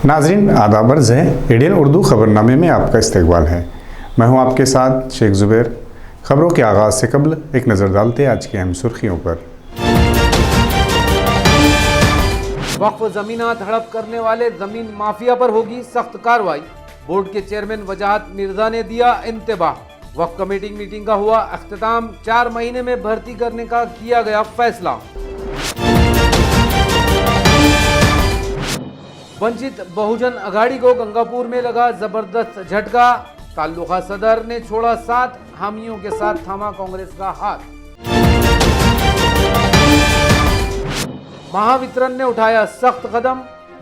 नाजरीन आदाब अर्ज़ है, एडियन उर्दू ख़बरनामे में आपका इस्तकबाल है। मैं हूं आपके साथ शेख ज़ुबैर। ख़बरों के आगाज़ से कबल एक नज़र डालते आज की अहम सुर्खियों पर। वक्फ ज़मीनात हड़प करने वाले ज़मीन माफिया पर होगी सख्त कार्रवाई, बोर्ड के चेयरमैन वजाहत मिर्जा ने दिया इंतबाह। वक्फ कमेटी मीटिंग का हुआ अख्तिताम, 4 महीने में भर्ती करने का किया गया फैसला। वंचित बहुजन अघाड़ी को गंगापुर में लगा जबरदस्त झटका, ताल्लुका सदर ने छोड़ा साथ, हामियों के साथ थामा कांग्रेस का हाथ। महावितरण ने उठाया सख्त कदम,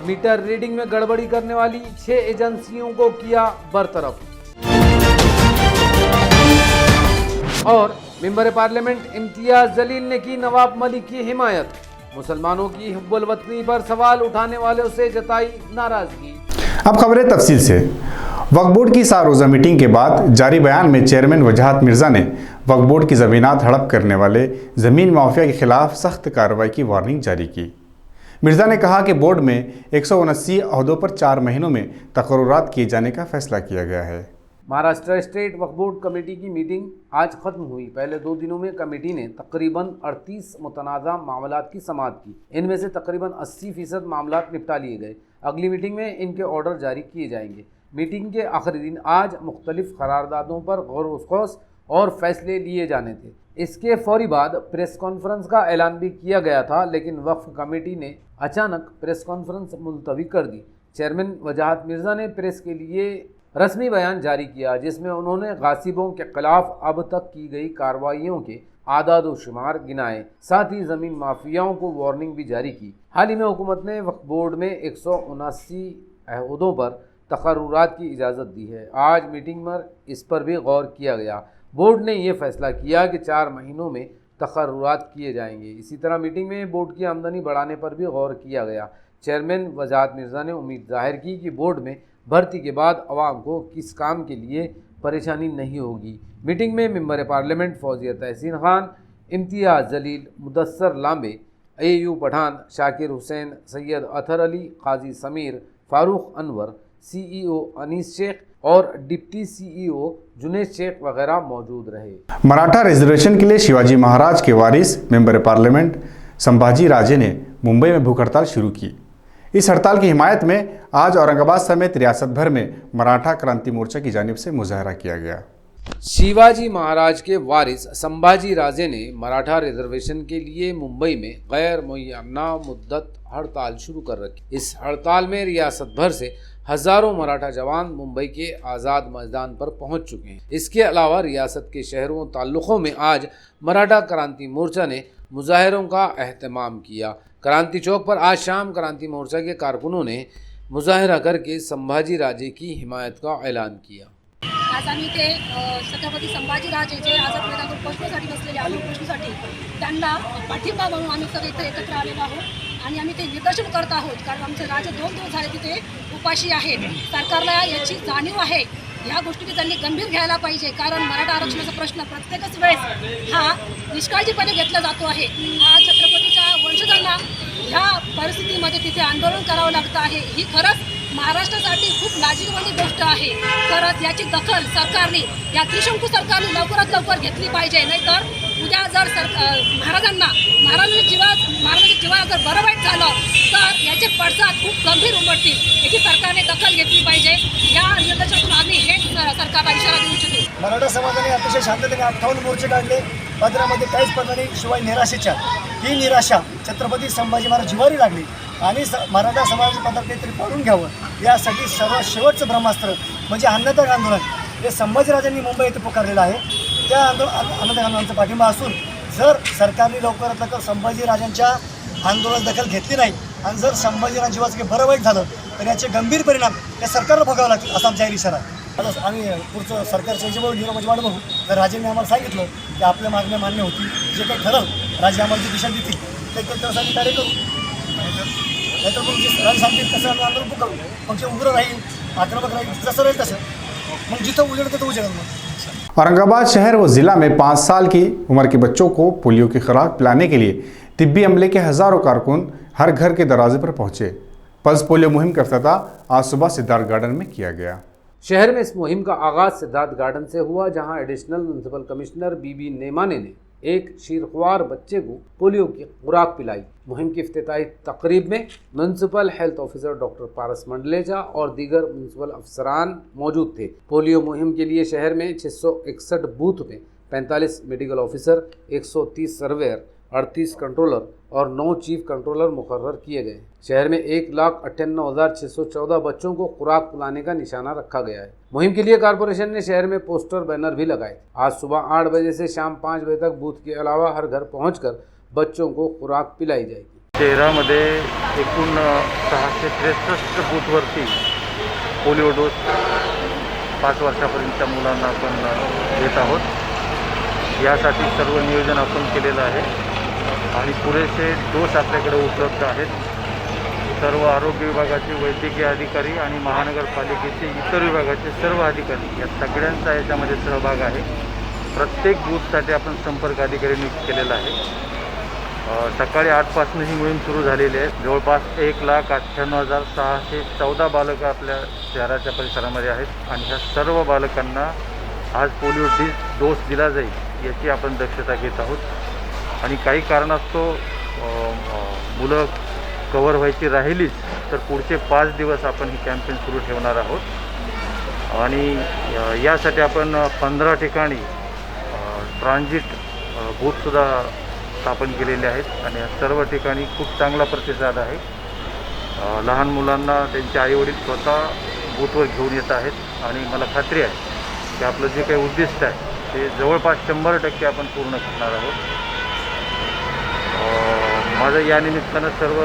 मीटर रीडिंग में गड़बड़ी करने वाली 6 एजेंसियों को किया बरतरफ। और मेंबर पार्लियामेंट इम्तियाज जलील ने की नवाब मलिक की हिमायत, मुसलमानों की हुब्बुल वतनी पर सवाल उठाने वालों से जताई नाराजगी। अब खबरें तफसील से। वक्फ बोर्ड की 4 रोज़ा मीटिंग के बाद जारी बयान में चेयरमैन वजाहत मिर्जा ने वक्फ बोर्ड की ज़मीनात हड़प करने वाले ज़मीन माफिया के खिलाफ सख्त कार्रवाई की वार्निंग जारी की। मिर्जा ने कहा कि बोर्ड में 179 अहदों पर 4 महीनों में तकर्रुरात किए जाने का फैसला किया गया है। महाराष्ट्र स्टेट वक्फ बोर्ड कमेटी की मीटिंग आज खत्म हुई। पहले 2 दिनों में कमेटी ने तकरीबन 38 मुतनाज़ा मामलात की समाअत की। इनमें से तकरीबन 80% मामलात निपटा लिए गए। अगली मीटिंग में इनके ऑर्डर जारी किए जाएंगे। मीटिंग के आखिरी दिन आज मुख्तलिफ करारदादों पर गौर-व-ख़ौस और फैसले लिए जाने थे। इसके फौरी बाद प्रेस कॉन्फ्रेंस का ऐलान भी किया गया था, लेकिन वक्फ कमेटी ने अचानक प्रेस कॉन्फ्रेंस मुलतवी कर दी। चेयरमैन वजाहत मिर्जा ने प्रेस के लिए रस्मी बयान जारी किया, जिसमें उन्होंने गासिबों के खिलाफ अब तक की गई कार्रवाइयों के आदाद व शुमार गिनाए, साथ ही ज़मीन माफियाओं को वार्निंग भी जारी की। हाल ही में हुकूमत ने वक्फ बोर्ड में 179 अहदों पर तकर्रुरात की इजाज़त दी है। आज मीटिंग में इस पर भी गौर किया गया। बोर्ड ने यह फैसला किया कि 4 महीनों में तकर्रुरात किए जाएंगे। इसी तरह मीटिंग में बोर्ड की आमदनी बढ़ाने पर भी गौर किया गया। चेयरमैन वजाहत मिर्जा ने उम्मीद जाहिर की कि बोर्ड में भर्ती के बाद अवाम को किस काम के लिए परेशानी नहीं होगी। मीटिंग में मेंबर पार्लियामेंट फौजिया तहसीन खान, इम्तियाज जलील, मुदस्सर लांबे, AU पठान, शाकिर हुसैन, सैयद अतर अली, काजी समीर, फारूक अनवर, CEO अनीस शेख और डिप्टी CEO जुनेद शेख वगैरह मौजूद रहे। मराठा रिजर्वेशन के लिए शिवाजी महाराज के वारिस मेंबर पार्लियामेंट संभाजी राजे ने मुंबई में भूख हड़ताल शुरू की। इस हड़ताल की हिमायत में आज औरंगाबाद समेत रियासत भर में मराठा क्रांति मोर्चा की जानिब से मुजाहरा किया गया। शिवाजी महाराज के वारिस संभाजी राजे ने मराठा रिजर्वेशन के लिए मुंबई में गैर मुय्यना मुद्दत हड़ताल शुरू कर रखी। इस हड़ताल में रियासत भर से हजारों मराठा जवान मुंबई के आज़ाद मैदान पर पहुंच चुके हैं। इसके अलावा रियासत के शहरों ताल्लुकों में आज मराठा क्रांति मोर्चा ने मुजाहरों का एहतमाम किया। क्रांति चौक पर आज शाम क्रांति मोर्चा के कारकुनों ने मुजाहरा करके संभाजी राजे की हिमायत का ऐलान किया। आज आम्ही ते छत्रपती संभाजी राजे जे आझाद मैदानावर पोहोचण्यासाठी बसलेले आंदोलनासाठी त्यांना पाठिंबा म्हणून आम्ही सगळे इथे एकत्र आलेलो आहोत आणि आम्ही ते निदर्शन करत आहोत, कारण आमचे राजे 2 दिवस झाले तिथे उपाशी आहेत। सरकारला याची जाणीव आहे। ह्या गोष्टी त्यांनी गंभीर घ्यायला पाहिजे, कारण मराठा आरक्षणाचा प्रश्न प्रत्येकच वेळेस हा निष्काळजीपणे घेतला जातो आहे। आज छत्रपतीच्या वंशजांना ह्या परिस्थितीमध्ये तिथे आंदोलन करावं लागतं आहे। ही खरंच महाराष्ट्रासाठी खूप लाजिरवाणी गोष्ट आहे। खरंच याची दखल सरकारने, या त्रिशंकू सरकारने लवकरात लवकर घेतली पाहिजे, नाहीतर उद्या जर महाराजांच्या जीवाला जर बरं वाईट झालं तर याचे पडसाद खूप गंभीर उमटतील। याची सरकारने दखल घेतली पाहिजे। या निर्देशातून आम्ही हे सरकारला इशारा देऊ इच्छितो। मराठा समाजाने अतिशय शांततेने 58 मोर्चे काढले, पदरामध्ये काहीच पडलं शिवाय निराशेच्या ही निराशा छत्रपती संभाजी महाराज जिवारी लागली आणि मराठा समाजाच्या पदार्थ काहीतरी पडून घ्यावं यासाठी सर्वात शेवटचं ब्रह्मास्त्र म्हणजे अन्नत्याग आंदोलन हे संभाजीराजांनी मुंबई येथे पुकारलेलं आहे। त्या अन्नत्याग आंदोलनाचा पाठिंबा असून जर सरकारने लवकरात लवकर संभाजीराजांच्या आंदोलनात दखल घेतली नाही आणि जर संभाजीराज जीवाचं काही बरं वाईट झालं तर याचे गंभीर परिणाम या सरकारला भोगावे लागतील असा आमचा इशारा आहे। आता आम्ही पुढचं सरकारच्या याच्यावर नियमाची वाट बघू. तर राजेंनी आम्हाला सांगितलं की आपल्या मागण्या मान्य होतील, जे काही ठरवलं राजे आम्हाला जी दिशा देतील त्यासाठी आम्ही कार्य करू. नाहीतर मग जे राजे सांगतील तसं आम्ही आंदोलन करू. मग जे उग्र राहील, आक्रमक राहील, जसं राहील तसं, मग जिथं उजेड तिथं उजेड. मग औरंगाबाद शहर व ज़िला में 5 साल की उम्र के बच्चों को पोलियो की खुराक पिलाने के लिए तिब्बी अमले के हज़ारों कारकुन हर घर के दरवाजे पर पहुंचे। पल्स पोलियो मुहिम का इफ्तिताह आज सुबह सिद्धार्थ गार्डन में किया गया। शहर में इस मुहिम का आगाज सिद्धार्थ गार्डन से हुआ, जहां additional municipal commissioner B B Nemane ने एक शीरख्वार बच्चे को पोलियो की खुराक पिलाई। मुहिम की इफ्तिताही तकरीब में municipal health officer doctor Paras Mandlecha और दीगर म्युनिसिपल अफसरान मौजूद थे। पोलियो मुहिम के लिए शहर में 661 बूथ में 45 मेडिकल ऑफिसर, 130 सर्वेयर, 38 कंट्रोलर और 9 चीफ कंट्रोलर मुकर्रर किए गए। शहर में 1,98,614 बच्चों को खुराक पिलाने का निशाना रखा गया है। मुहिम के लिए कारपोरेशन ने शहर में पोस्टर बैनर भी लगाए। आज सुबह 8 बजे से शाम 5 बजे तक बूथ के अलावा हर घर पहुंचकर बच्चों को खुराक पिलाई जाएगी। शहरामध्ये एकूण 663 बूथवरती पोलिओ डोस 5 वर्षापर्यंतच्या मुलांना आपण देत आहोत। यासाठी सर्व नियोजन आपण केलेलं आहे आणि पुरेसे डोस आपल्याकडे उपलब्ध आहेत। सर्व आरोग्य विभागाचे वैद्यकीय अधिकारी आणि महानगरपालिकेचे इतर विभागाचे सर्व अधिकारी या सगळ्यांचा याच्यामध्ये सहभाग आहे। प्रत्येक बूथसाठी आपण संपर्क अधिकारी नियुक्त केलेला आहे। सकाळी 8 पासून ही मोहीम सुरू झालेली आहे। जवळपास 1,98,614 बालकं आपल्या शहराच्या परिसरामध्ये आहेत आणि ह्या सर्व बालकांना आज पोलिओ डोस दिला जाईल याची आपण दक्षता घेत आहोत। आणि काही कारणास्तव मुलं कव्हर व्हायची राहिलीच तर पुढचे 5 दिवस आपण ही कॅम्पेन सुरू ठेवणार आहोत। आणि यासाठी आपण 15 ठिकाणी ट्रान्झिट बूथसुद्धा स्थापन केलेले आहेत आणि या सर्व ठिकाणी खूप चांगला प्रतिसाद आहे। लहान मुलांना त्यांचे आईवडील स्वतः बूथवर घेऊन येत आहेत आणि मला खात्री आहे की आपलं जे काही उद्दिष्ट आहे ते जवळपास 100% आपण पूर्ण करणार आहोत। माझं या निमित्तानं सर्व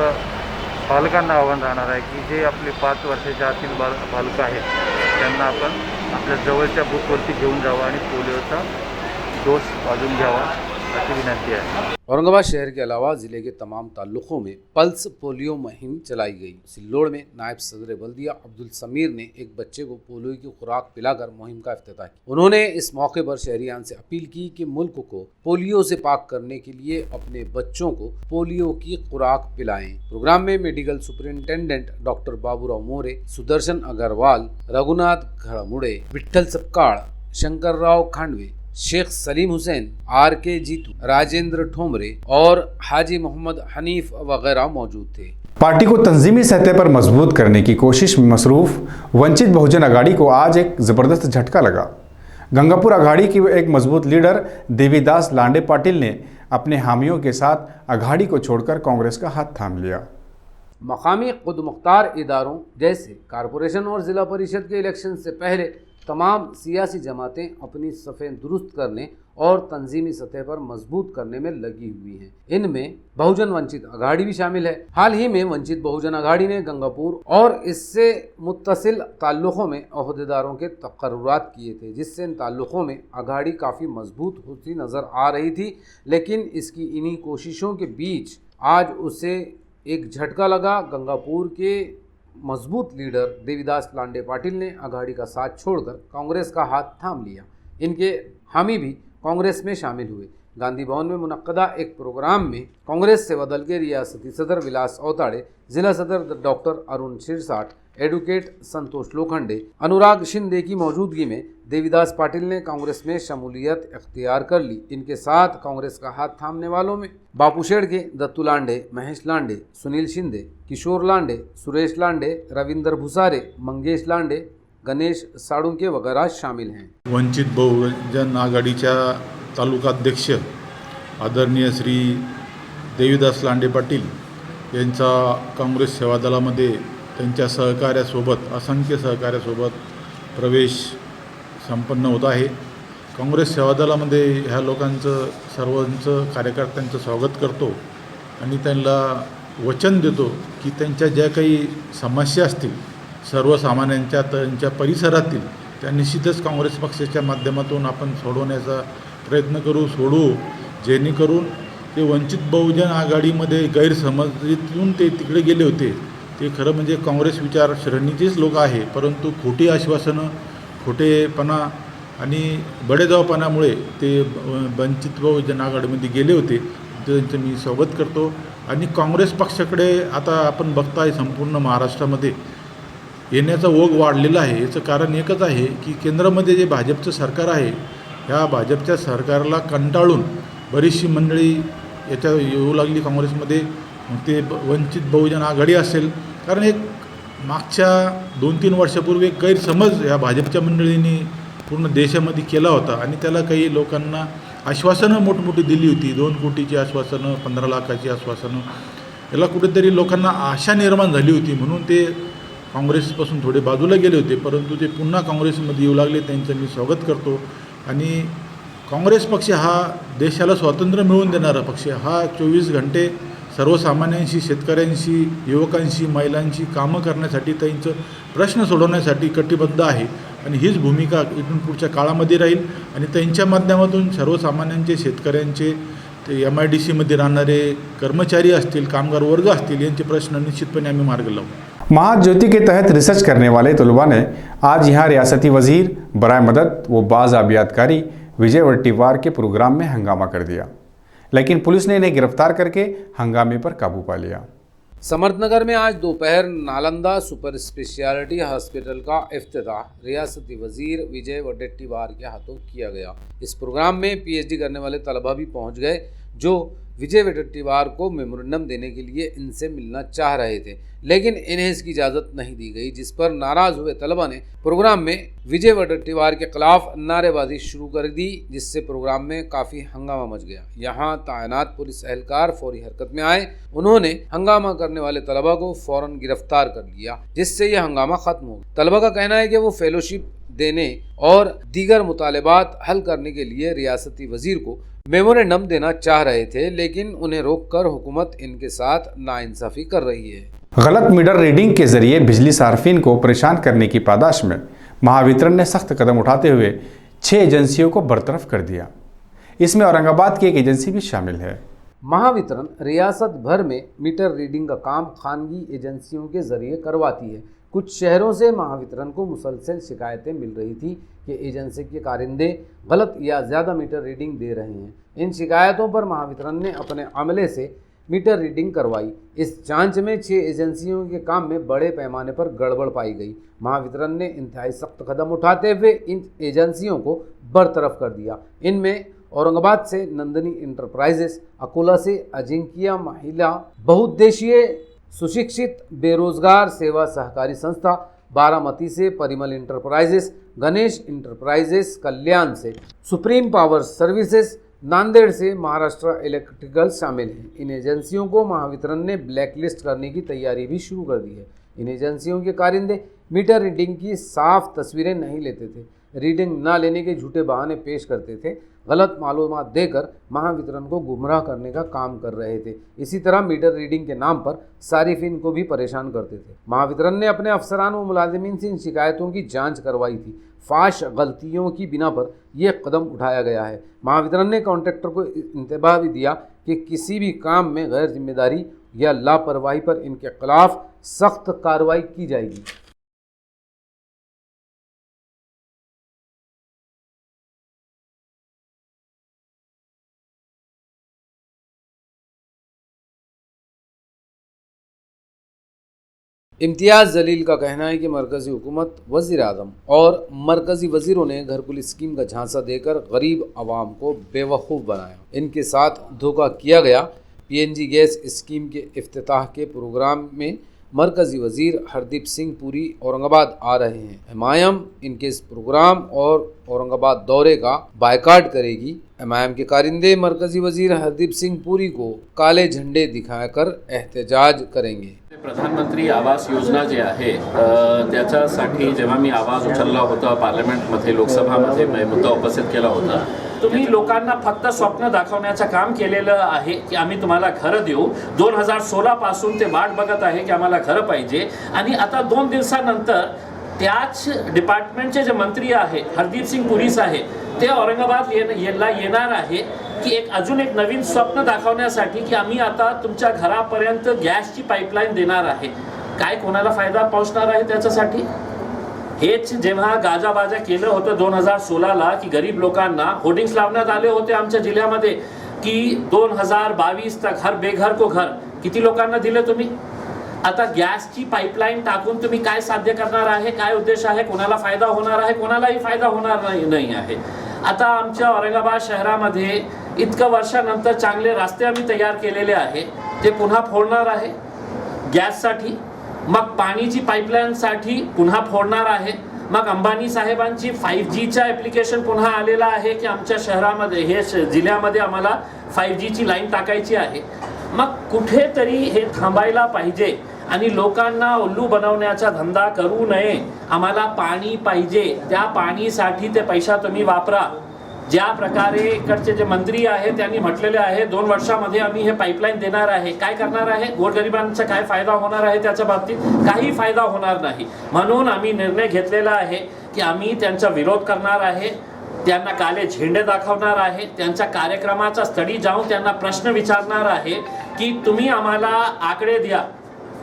पालकांना आव्हान राहणार आहे की जे आपले 5 वर्षाच्या आतील बालकं आहेत त्यांना आपण आपल्या जवळच्या बूथवरती घेऊन जावं आणि पोलिओचा डोस वाजून घ्यावा अशी विनंती आहे। औरंगाबाद शहर के अलावा जिले के तमाम ताल्लुकों में पल्स पोलियो मुहिम चलाई गई। सिल्लोड़ में नायब सदर बल्दिया अब्दुल समीर ने एक बच्चे को पोलियो की खुराक पिलाकर मुहिम का इफ्तिताह किया। उन्होंने इस मौके पर शहरियान से अपील की कि मुल्क को पोलियो से पाक करने के लिए अपने बच्चों को पोलियो की खुराक पिलाएं। प्रोग्राम में medical superintendent doctor Baburao More, Sudarshan Agarwal, Raghunath Ghadmude, Vitthal Sapkal, Shankarrao Khandve, Sheikh Salim Hussain, RK Jitu, Rajendra Thomre और हाजी मोहम्मद हनीफ वगैरह मौजूद थे। पार्टी को तंजीमी सतह पर मजबूत करने की कोशिश में मसरूफ वंचित बहुजन अघाड़ी को आज एक ज़बरदस्त झटका लगा। गंगापुर अघाड़ी की एक मजबूत लीडर देवीदास लांडे पाटिल ने अपने हामियों के साथ अघाड़ी को छोड़कर कांग्रेस का हाथ थाम लिया। मकामी खुद मुख्तार इदारों जैसे कारपोरेशन और ज़िला परिषद के इलेक्शन से पहले तमाम सियासी जमातें अपनी सफ़ें दुरुस्त करने और तंजीमी सतह पर मजबूत करने में लगी हुई हैं। इनमें बहुजन वंचित अघाड़ी भी शामिल है। हाल ही में वंचित बहुजन अघाड़ी ने गंगापुर और इससे मुत्तसिल ताल्लुक़ों में अहदेदारों के तकर्रुरात किए थे, जिससे इन ताल्लुक़ों में अघाड़ी काफ़ी मजबूत होती नज़र आ रही थी। लेकिन इसकी इन्हीं कोशिशों के बीच आज उसे एक झटका लगा। गंगापुर के मजबूत लीडर देवीदास लांडे पाटिल ने अघाड़ी का साथ छोड़कर कांग्रेस का हाथ थाम लिया। इनके हामी भी कांग्रेस में शामिल हुए। गांधी भवन में मुनक्कदा एक प्रोग्राम में कांग्रेस से बदल के रियासती सदर विलास औताड़े, जिला सदर डॉक्टर अरुण शिरसाट, एडवोकेट संतोष लोखंडे, अनुराग शिंदे की मौजूदगी में देवीदास पाटिल ने कांग्रेस में शमूलियत इख्तियार कर ली। इनके साथ कांग्रेस का हाथ थामने वालों में बापू शेड़के, दत्तू लांडे, महेश लांडे, सुनील शिंदे, किशोर लांडे, सुरेश लांडे, रविंदर भुसारे, मंगेश लांडे, गणेश साळुंके वगैरह शामिल हैं। वंचित बहुजन आघाडीच्या तालुकाध्यक्ष आदरणीय श्री देवीदास लांडे पाटील यांचा काँग्रेस सेवा दलामध्ये त्यांच्या सहकार्यासोबत असंख्य सहकार्यासोबत प्रवेश संपन्न होत आहे। काँग्रेस सेवा दलामध्ये ह्या लोकांचं सर्वांचं कार्यकर्त्यांचं स्वागत करतो आणि त्यांना वचन देतो की त्यांच्या ज्या काही समस्या असतील सर्वसामान्यांच्या त्यांच्या परिसरातील त्या निश्चितच काँग्रेस पक्षाच्या माध्यमातून आपण सोडवण्याचा प्रयत्न सोडवू, जेणेकरून ते वंचित बहुजन आघाडीमध्ये गैरसमजीतून ते तिकडे गेले होते. ते खरं म्हणजे काँग्रेस विचारसरणीचेच लोक आहे, परंतु खोटी आश्वासनं, खोटेपणा आणि बडेजावपणामुळे ते वंचित बहुजन आघाडीमध्ये गेले होते. त्यांचं मी स्वागत करतो. आणि काँग्रेस पक्षाकडे आता आपण बघताय संपूर्ण महाराष्ट्रामध्ये येण्याचा ओघ वाढलेला आहे. याचं कारण एकच आहे की केंद्रामध्ये जे भाजपचं सरकार आहे, ह्या भाजपच्या सरकारला कंटाळून बरीचशी मंडळी याच्या येऊ लागली काँग्रेसमध्ये. मग ते वंचित बहुजन आघाडी असेल, कारण एक मागच्या 2-3 वर्षापूर्वी एक गैरसमज ह्या भाजपच्या मंडळींनी पूर्ण देशामध्ये केला होता आणि त्याला काही लोकांना आश्वासनं मोठमोठी दिली होती. 2 कोटीची आश्वासनं, 15 लाखाची आश्वासनं. याला कुठेतरी लोकांना आशा निर्माण झाली होती, म्हणून ते काँग्रेसपासून थोडे बाजूला गेले होते. परंतु ते पुन्हा काँग्रेसमध्ये येऊ लागले, त्यांचं मी स्वागत करतो. आणि काँग्रेस पक्ष हा देशाला स्वातंत्र्य मिळवून देणारा पक्ष, हा 24 घंटे सर्वसामान्यांशी, शेतकऱ्यांशी, युवकांशी, महिलांशी कामं करण्यासाठी, त्यांचं प्रश्न सोडवण्यासाठी कटिबद्ध आहे. आणि हीच भूमिका इथून पुढच्या काळामध्ये राहील. आणि त्यांच्या माध्यमातून सर्वसामान्यांचे, शेतकऱ्यांचे, ते MIDCमध्ये राहणारे कर्मचारी असतील, कामगार वर्ग असतील, यांचे प्रश्न निश्चितपणे आम्ही मार्ग लावू. महाज्योति के तहत रिसर्च करने वाले तलबा ने आज यहाँ रियासती वजीर बराए मदद व बाज़ाबियातकारी विजय वट्टीवार के प्रोग्राम में हंगामा कर दिया, लेकिन पुलिस ने इन्हें गिरफ्तार करके हंगामे पर काबू पा लिया। समर्थनगर में आज दोपहर नालंदा सुपर स्पेशलिटी हॉस्पिटल का इफ्तिताह रियासती वजीर विजय वडेट्टीवार के हाथों किया गया। इस प्रोग्राम में PhD करने वाले तलबा भी पहुंच गए, जो विजय वडेट्टीवार को मेमोरेंडम देने के लिए इनसे मिलना चाह रहे थे, लेकिन इन्हें इसकी इजाज़त नहीं दी गई, जिस पर नाराज़ हुए तलबा ने प्रोग्राम में विजय वडेट्टीवार के खिलाफ नारेबाजी शुरू कर दी, जिससे प्रोग्राम में काफ़ी हंगामा मच गया। यहाँ तैनात पुलिस एहलकार फौरी हरकत में आए। उन्होंने हंगामा करने वाले तलबा को फौरन गिरफ्तार कर लिया, जिससे यह हंगामा खत्म हो गया। तलबा का कहना है कि वो फेलोशिप देने और दीगर मुतालबात हल करने के लिए रियासती वजीर को मेमोरेंडम देना चाह रहे थे, लेकिन उन्हें रोककर हुकूमत इनके साथ नाइंसाफ़ी कर रही है। गलत मीटर रीडिंग के जरिए बिजली सार्फिन को परेशान करने की पादाश में महावितरण ने सख्त कदम उठाते हुए 6 एजेंसियों को बरतरफ कर दिया। इसमें औरंगाबाद की एक एजेंसी भी शामिल है। महावितरण रियासत भर में मीटर रीडिंग का काम खानगी एजेंसियों के जरिए करवाती है। कुछ शहरों से महावितरण को मुसलसल शिकायतें मिल रही थी कि एजेंसी के कारिंदे गलत या ज़्यादा मीटर रीडिंग दे रहे हैं। इन शिकायतों पर महावितरण ने अपने अमले से मीटर रीडिंग करवाई। इस जांच में 6 एजेंसियों के काम में बड़े पैमाने पर गड़बड़ पाई गई। महावितरण ने इंतहाई सख्त कदम उठाते हुए इन एजेंसियों को बरतरफ कर दिया। इनमें औरंगाबाद से नंदिनी इंटरप्राइजेस, अकोला से अजिंक्य महिला बहुउद्देशीय सुशिक्षित बेरोजगार सेवा सहकारी संस्था, बारामती से परिमल इंटरप्राइजेस, गणेश इंटरप्राइजेस, कल्याण से सुप्रीम पावर सर्विसेज, नांदेड़ से महाराष्ट्र इलेक्ट्रिकल शामिल हैं। इन एजेंसियों को महावितरण ने ब्लैकलिस्ट करने की तैयारी भी शुरू कर दी है। इन एजेंसियों के कारिंदे मीटर रीडिंग की साफ तस्वीरें नहीं लेते थे, रीडिंग ना लेने के झूठे बहाने पेश करते थे, गलत मालूमात देकर महावितरण को गुमराह करने का काम कर रहे थे। इसी तरह मीटर रीडिंग के नाम पर सारिफिन को भी परेशान करते थे। महावितरण ने अपने अफसरान व मुलाजिमीन से इन शिकायतों की जांच करवाई थी। फाश गलतियों की बिना पर यह कदम उठाया गया है। महावितरण ने कॉन्ट्रैक्टर को इंतबाह भी दिया कि किसी भी काम में गैर जिम्मेदारी या लापरवाही पर इनके खिलाफ सख्त कार्रवाई की जाएगी। इम्तियाज़ जलील का कहना है कि मरकज़ी हुकूमत, वज़ीर आज़म और मरकज़ी वज़ीरों ने घरकुल स्कीम का झांसा देकर गरीब आवाम को बेवकूफ़ बनाया। इनके साथ धोखा किया गया। PNG गैस स्कीम के इफ्तिताह के प्रोग्राम में मरकज़ी वज़ीर हरदीप सिंह पुरी औरंगाबाद आ रहे हैं। MIM इनके इस प्रोग्राम और औरंगाबाद दौरे का बायकाट करेगी। MIM के कारिंदे मरकज़ी वज़ीर हरदीप सिंह पुरी को काले झंडे दिखाकर एहतजाज करेंगे। प्रधानमंत्री आवास योजना जे आहे त्याच्यासाठी जेव्हा मी आवाज उचलला होता पार्लमेंटमध्ये, लोकसभामध्ये मुद्दा उपस्थित केला होता, तुम्ही लोकांना फक्त स्वप्न दाखवण्याचं काम केलेलं आहे की आम्ही तुम्हाला घरं देऊ। 2016 पासून ते वाट बघत आहे की आम्हाला घरं पाहिजे, आणि आता 2 दिवसानंतर त्याच डिपार्टमेंटचे जे मंत्री आहे हरदीप सिंग पुरी साहेब ते औरंगाबाद येणार आहे की अजून एक नवीन स्वप्न दाखवण्यासाठी की आम्ही आता तुमच्या घरापर्यंत गॅसची पाईपलाईन देणार आहे. काय कोणाला फायदा पोहोचणार आहे त्याच्यासाठी? हेच जेव्हा गाजाबाजा केलं होतं 2016ला की गरीब लोकांना होर्डिंग्स लावण्यात आले होते आमच्या जिल्ह्यामध्ये की 2022 तक हर बेघर को घर, किती लोकांना दिले तुम्ही? आता गॅसची पाईपलाईन टाकून तुम्ही काय साध्य करणार आहे? काय उद्देश आहे? कोणाला फायदा होणार आहे? कोणालाही फायदा होणार नाही आहे. आता आमच्या औरंगाबाद शहरामध्ये इतकं वर्षानंतर चांगले रस्ते आम्ही तयार केलेले आहे, ते पुन्हा फोडणार आहे गॅससाठी. मग पाणीची पाईपलाईनसाठी पुन्हा फोडणार आहे. मग अंबानी साहेबांची 5Gचा ॲप्लिकेशन पुन्हा आलेला आहे की आमच्या शहरामध्ये हे जिल्ह्यामध्ये आम्हाला 5Gची लाईन टाकायची आहे. मग कुठेतरी हे थांबायला पाहिजे आणि लोकांना उल्लू बनवण्याचा धंदा करू नये. आम्हाला पाणी पाहिजे, त्या पाणीसाठी ते पैसा तुम्ही वापरा. ज्या प्रकारे इकडचे जे मंत्री आहे त्यांनी म्हटलेले आहे 2 वर्षामध्ये आम्ही हे पाईपलाईन देणार आहे. काय करणार आहे? गोरगरिबांचा काय फायदा होणार आहे त्याच्या बाबतीत? काही फायदा होणार नाही. म्हणून आम्ही निर्णय घेतलेला आहे की आम्ही त्यांचा विरोध करणार आहे, त्यांना काले झेंडे दाखवणार आहे, त्यांच्या कार्यक्रमाचा स्थळी जाऊन त्यांना प्रश्न विचारणार आहे की तुम्ही आम्हाला आकडे द्या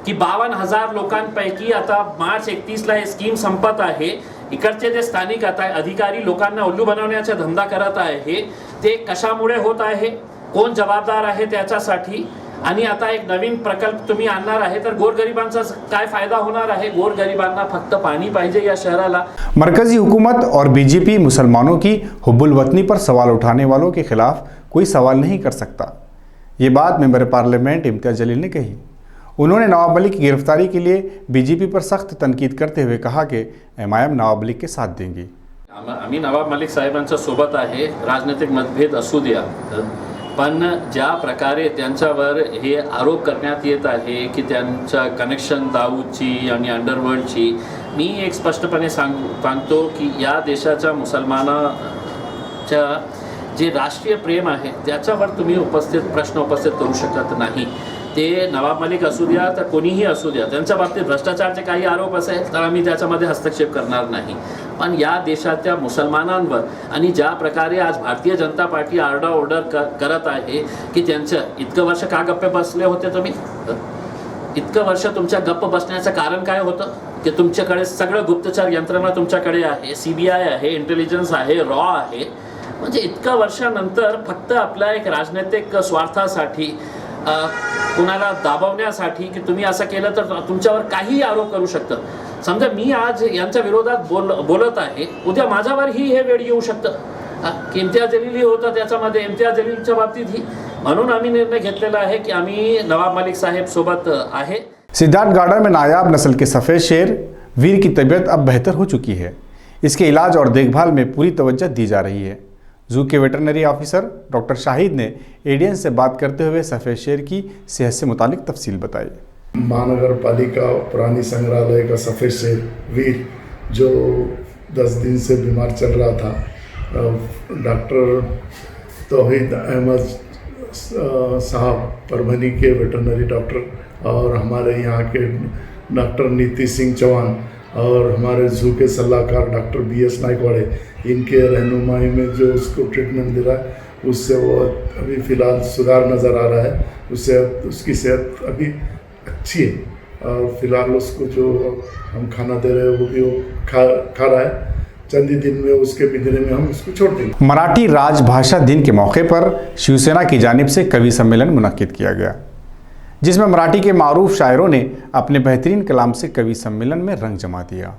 की 52,000 लोकांपैकी आता मार्च 31ला हे स्कीम संपत आहे. इकडचे जे स्थानिक आता अधिकारी लोकांना उल्लू बनवण्याचा धंदा करत आहे ते कशामुळे होत आहे? कोण जबाबदार आहे त्याच्यासाठी? आणि आता एक नवीन प्रकल्प तुम्ही आणणार आहे तर गोरगरिबांचा काय फायदा होणार आहे? गोरगरिबांना फक्त पाणी पाहिजे या शहराला. मरकजी हुकूमत और बीजेपी मुसलमानों की हुब्बुल वतनी पर सवाल उठाने वालों के खिलाफ कोई सवाल नहीं कर सकता. ये बात मेंबर पार्लियामेंट इम्तियाज जलील ने कही. उन्होंने नवाब मलिक की गिरफ्तारी के लिए बीजेपी पर सख्त तनकीद करते हुए कहा कि एमआईएम नवाब मलिक के साथ देंगी. आम्ही नवाब मलिक साहेबांच्या सोबत आहे. राजनैतिक मतभेद असू द्या, पण ज्या प्रकारे त्यांच्यावर हे आरोप करण्यात येत आहे की त्यांचं कनेक्शन दाऊदची आणि अंडरवर्ल्डची, मी एक स्पष्टपणे सांगतो की या देशाच्या मुसलमानाच्या जे राष्ट्रीय प्रेम आहे त्याच्यावर तुम्ही प्रश्न उपस्थित करू शकत नाही. ते नवाब मलिक असू द्या तर कोणीही असू द्या, त्यांच्या बाबतीत भ्रष्टाचाराचे काही आरोप असेल तर आम्ही त्याच्यामध्ये हस्तक्षेप करणार नाही. पण या देशाच्या मुसलमानांवर आणि ज्या प्रकारे आज भारतीय जनता पार्टी आरडाओरड करत आहे की त्यांचं इतकं वर्ष का गप्पे बसले होते तुम्ही? इतकं वर्ष तुमच्या गप्प बसण्याचं कारण काय होतं? की तुमच्याकडे सगळं गुप्तचर यंत्रणा तुमच्याकडे आहे, CBI आहे, इंटेलिजन्स आहे, रॉ आहे. म्हणजे इतकं वर्षानंतर फक्त आपल्या एक राजनैतिक स्वार्थासाठी कुणाला दाबवण्यासाठी की तुम्ही असं केलं तर तुमच्यावर काही आरोप करू शकतं. समजा मी आज यांच्या विरोधात बोलत आहे, उद्या माझ्यावरही हे वेळ येऊ शकतं की इम्तियाज जलील होता त्याच्यामध्ये, इम्तियाज जलीलच्या बाबतीतही. म्हणून आम्ही निर्णय घेतलेला आहे की आम्ही नवाब मलिक साहेब सोबत आहे. सिद्धार्थ गार्डन में नायाब नस्ल के सफ़ेद शेर वीर की तबीयत अब बेहतर हो चुकी है. इसके इलाज और देखभाल में पूरी तवज्जो दी जा रही है. जू के वेटरनरी ऑफिसर डॉक्टर शाहिद ने एडीएन से बात करते हुए सफ़ेद शेर की सेहत से मुतालिक तफसील बताई. महानगर पालिका पुरानी संग्रहालय का सफ़ेद शेर वीर जो 10 दिन से बीमार चल रहा था, डॉक्टर तौहीद अहमद साहब परभनी के वेटरनरी डॉक्टर और हमारे यहाँ के डॉक्टर नीति सिंह चौहान और हमारे जू के सलाहकार डॉक्टर BS नाइकवाड़े, इनके रहनुमाई में जो उसको ट्रीटमेंट दे रहा है उससे वो अभी फ़िलहाल सुधार नज़र आ रहा है. उससे उसकी सेहत अभी अच्छी है और फिलहाल उसको जो हम खाना दे रहे हैं वो भी वो खा रहा है. चंद ही दिन में उसके पिंजरे में हम उसको छोड़ देंगे. मराठी राजभाषा दिन के मौके पर शिवसेना की जानिब से कवि सम्मेलन मुनक्किद किया गया, जिसमें मराठी के मारूफ शायरों ने अपने बेहतरीन कलाम से कवि सम्मेलन में रंग जमा दिया.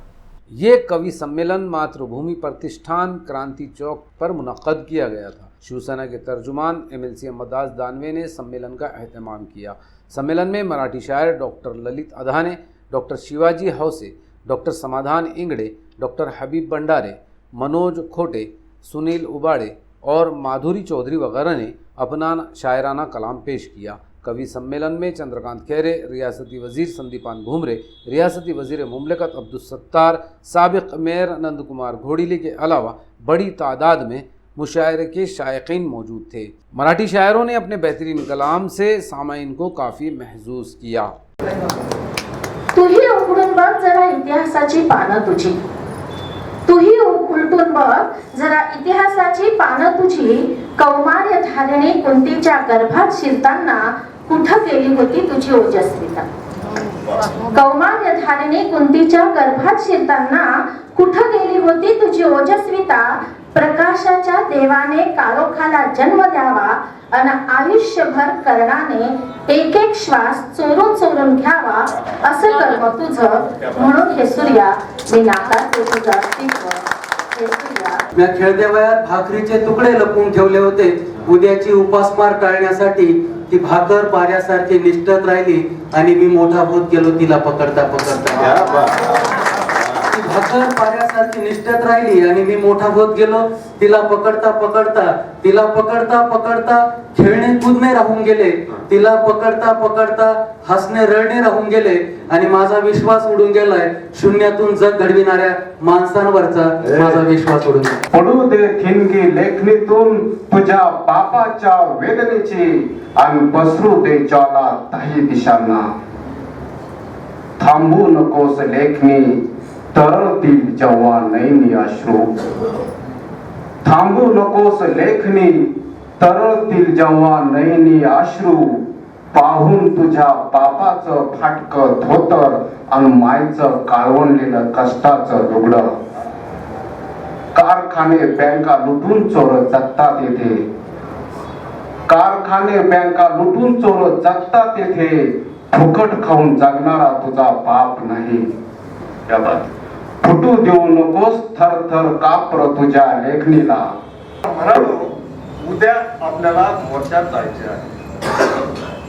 ये कवि सम्मेलन मातृभूमि प्रतिष्ठान क्रांति चौक पर मुनक्कद किया गया था. शिवसेना के तर्जुमान MLC अहमदास दानवे ने सम्मेलन का अहतमाम किया. सम्मेलन में मराठी शायर डॉक्टर ललित अधाने, डॉक्टर शिवाजी हौसे, डॉक्टर समाधान इंगड़े, डॉक्टर हबीब भंडारे, मनोज खोटे, सुनील उबाड़े और माधुरी चौधरी वगैरह ने अपना शायराना कलाम पेश किया. कवि सम्मेलन में चंद्रकांत खैरे, रियासती वजीर संदीपान भुमरे, रियासती वजीर मुमलिकत अब्दुलसत्तार, साबिक मेयर नंद कुमार घोड़ीली के अलावा बड़ी तादाद में मुशायरे के शायकीन मौजूद थे. मराठी शायरों ने अपने बेहतरीन कलाम से सामाईन को काफ़ी महजूज किया. तुही उघडून बघ जरा इतिहासाची पानं तुझी, तूही उलटून बघ जरा इतिहासाची पानं तुझी. कौमार्य धारिणी कुंतीच्या गर्भात शिरताना कुठं गेली होती तुझी ओजस्विता. कौमार्य धारिणी कुंतीच्या गर्भात शिरताना कुठं गेली होती तुझी ओजस्विता. प्रकाशाच्या देवाने काळोखाला जन्म द्यावा आणि आयुष्यभर कर्णाने एक एक श्वास चोरून चोरून घ्यावा. असं कर्म तुझं, म्हणून हे सूर्या मी नाकारते तुझं अस्तित्व. हे सूर्या, मी खेळत्या वयात भाकरीचे तुकडे लपवून ठेवले होते. उद्याची उपासमार टाळण्यासाठी ती भाकर पाऱ्यासारखी निष्ठत राहिली आणि मी मोठा होत गेलो तिला पकडता पकडता. ती भाकर पाऱ्यासारखी निष्ठत राहिली आणि मी मोठा होत गेलो तिला पकडता पकडता. तिला पकडता पकडता खेळणे कूदणे राहून गेले. तिला पकडता पकडता हसणे रडणे राहून गेले आणि माझा विश्वास उडून गेलाय. शून्यातून जग घडविणाऱ्या माणसांवरचा माझा विश्वास उडून गेला. पडू दे ठिणगी लेखणीतून तुझ्या बापाच्या वेदनेची आणि पसरू दे ज्वाला ताही दिशांना. थांबू नकोस लेखणी तरळतील जेव्हा नैनी अश्रू. थांबू नकोस लेखणी तरळतील जेव्हा नैनी अश्रू. पाहून तुझ्या बापाचं फाटकं धोतर आणि मायचं काळवणलेलं कष्टाचं लुगडं. कारखाने बँका लुटून चोर जगतात येथे. कारखाने बँका लुटून चोर जगतात येथे. फुकट खाऊन जगणारा तुझा बाप नाही. फुटू देऊ नकोस थर थर कापर तुझ्या लेखणीला. म्हणालो उद्या आपल्याला मोर्चात जायचे आहे.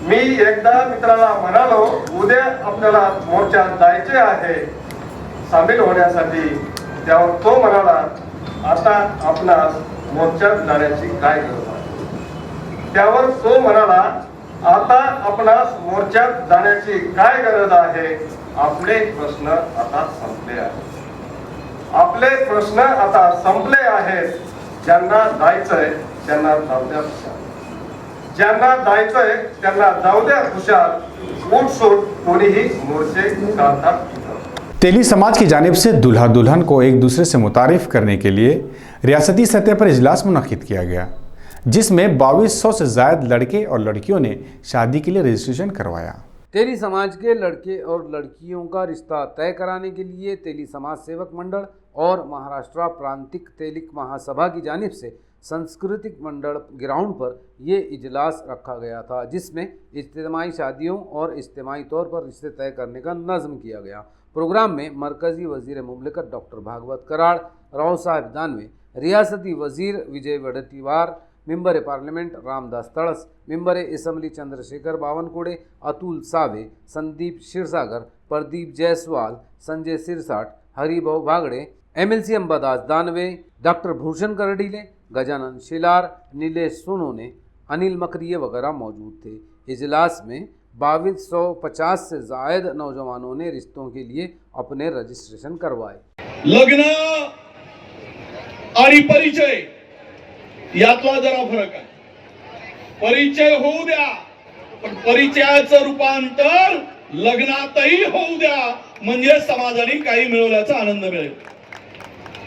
मी एकदा मित्राला म्हणालो उद्या आपल्याला मोर्चात जायचे आहे सामील होण्यासाठी. त्यावर तो म्हणाला आता आपणास मोर्चात जाण्याची काय गरज आहे. त्यावर तो म्हणाला आता आपणास मोर्चात जाण्याची काय गरज आहे. आपले प्रश्न आता संपले आहेत. आपले प्रश्न आता संपले आहेत. ज्यांना जायचंय त्यांना जाऊ द्या खुशाल. ज्यांना जायचंय त्यांना जाऊ द्या खुशाल. उठसूट कोणीही मोर्चे काढतात. तेली समाज की जानिब से दूल्हा दुल्हन को एक दूसरे से मुतारिफ करने के लिए रियासती सतह पर इजलास मुनक्किद किया गया, जिसमें 2200 से ज़ायद लड़के और लड़कियों ने शादी के लिए रजिस्ट्रेशन करवाया। तेली समाज के लड़के और लड़कियों का रिश्ता तय कराने के लिए तेली समाज सेवक मंडल और महाराष्ट्र प्रांतिक तेलिक महासभा की जानिब से सांस्कृतिक मंडल ग्राउंड पर ये इजलास रखा गया था, जिसमें इज्तिमाई शादियों और इज्तिमाई तौर पर रिश्ते तय करने का नज़्म किया गया। प्रोग्राम में मरकज़ी वज़ीर मुमलिकत डॉक्टर भागवत कराड़, राव साहब दानवे, रियासती वज़ीर Vijay Wadettiwar, member parliament Ramdas Tadas, member assembly Chandrashekhar Bawankule, Atul Save, Sandeep Kshirsagar, Pradeep Jaiswal, Sanjay Shirsat, Haribhau Bagade, MLC Ambadas Danve, doctor Bhushan Kardile, Gajanan Shilar, Nilesh Sonone, Anil Makariye वगैरह मौजूद थे। इजलास में 2250 से जायद नौजवानों ने रिश्तों के लिए अपने रजिस्ट्रेशन करवाए। लग्न आणि परिचय यातला जरा फरक आहे। परिचय होऊ द्या, पण परिचयाचं रूपांतर लग्नातही होऊ द्या, म्हणजे समाजाने काही मिळवल्याचा आनंद मिळेल।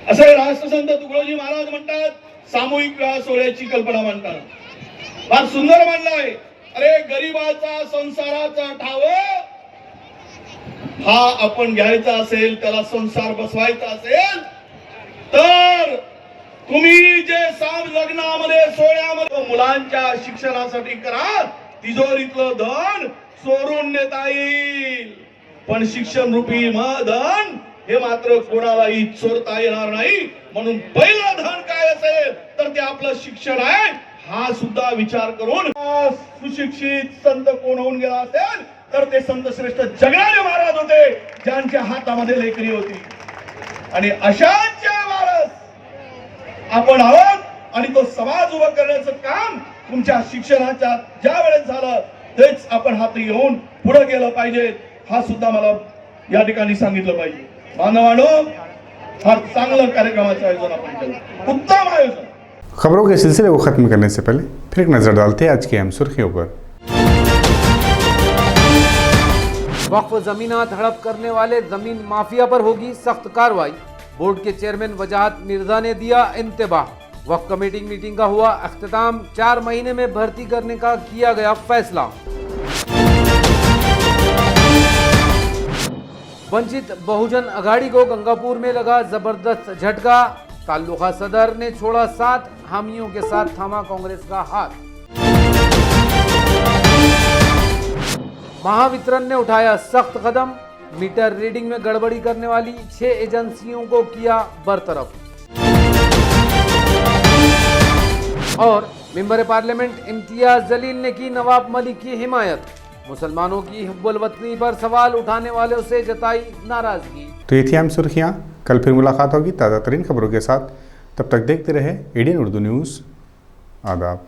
असे राष्ट्रसंत तुकडोजी महाराज म्हणतात, सामूहिक विवाह सोहळ्याची कल्पना म्हणतात, फार सुंदर म्हणलंय। अरे गरीबाचा संसाराचा ठाव हा आपण घ्यायचा असेल, त्याला संसार बसवायचा असेल, तर तुम्ही जे लग्नामध्ये सोहळ्यामध्ये मुलांच्या शिक्षणासाठी करा, तिजोरीतलं धन चोरून नेता येईल, पण शिक्षण रूपी धन हे मात्र कोणालाही चोरता येणार नाही। म्हणून पहिलं धन काय असेल तर ते आपलं शिक्षण आहे, हा सुद्धा विचार करून सुशिक्षित संत कोण होऊन गेला असेल तर ते संत श्रेष्ठ जगनाने महाराज होते, ज्यांच्या हातामध्ये लेकरी होती। आणि अशांच्या वारस आपण आहोत आणि तो समाज उभा करण्याचं काम तुमच्या शिक्षणाच्या ज्या वेळेस झालं तेच आपण हाती घेऊन पुढे गेलं पाहिजे, हा सुद्धा मला या ठिकाणी सांगितलं पाहिजे। बांधवांनो, फार चांगलं कार्यक्रमाचं आयोजन आपण केलं, उत्तम आयोजन। खबरों के सिलसिले को ख़त्म करने से पहले फिर एक नज़र डालते हैं आज की अहम सुर्खियों पर। वक्फ जमीनात हड़प करने वाले जमीन माफिया पर होगी सख्त कार्रवाई, बोर्ड के चेयरमैन वजाहत मिर्जा ने दिया इंतबाह। वक्फ कमेटी मीटिंग का हुआ अख्तिताम, 4 महीने में भर्ती करने का किया गया फैसला। वंचित बहुजन अघाड़ी को गंगापुर में लगा जबरदस्त झटका, ताल्लुका सदर ने छोड़ा 7 हामियों के साथ थामा कांग्रेस का हाथ। महावितरण ने उठाया सख्त कदम, मीटर रीडिंग में गड़बड़ी करने वाली 6 एजेंसियों को किया बरतरफ। और मेंबर पार्लियामेंट इम्तियाज जलील ने की नवाब मलिक की हिमायत, मुसलमानों की हुब्बुल वतनी पर सवाल उठाने वालों से जताई नाराजगी। तो ये थी हम सुर्खियाँ, कल फिर मुलाकात होगी ताज़ा तरीन खबरों के साथ। तब तक देखते रहे एडीएन उर्दू न्यूज़। आदाब।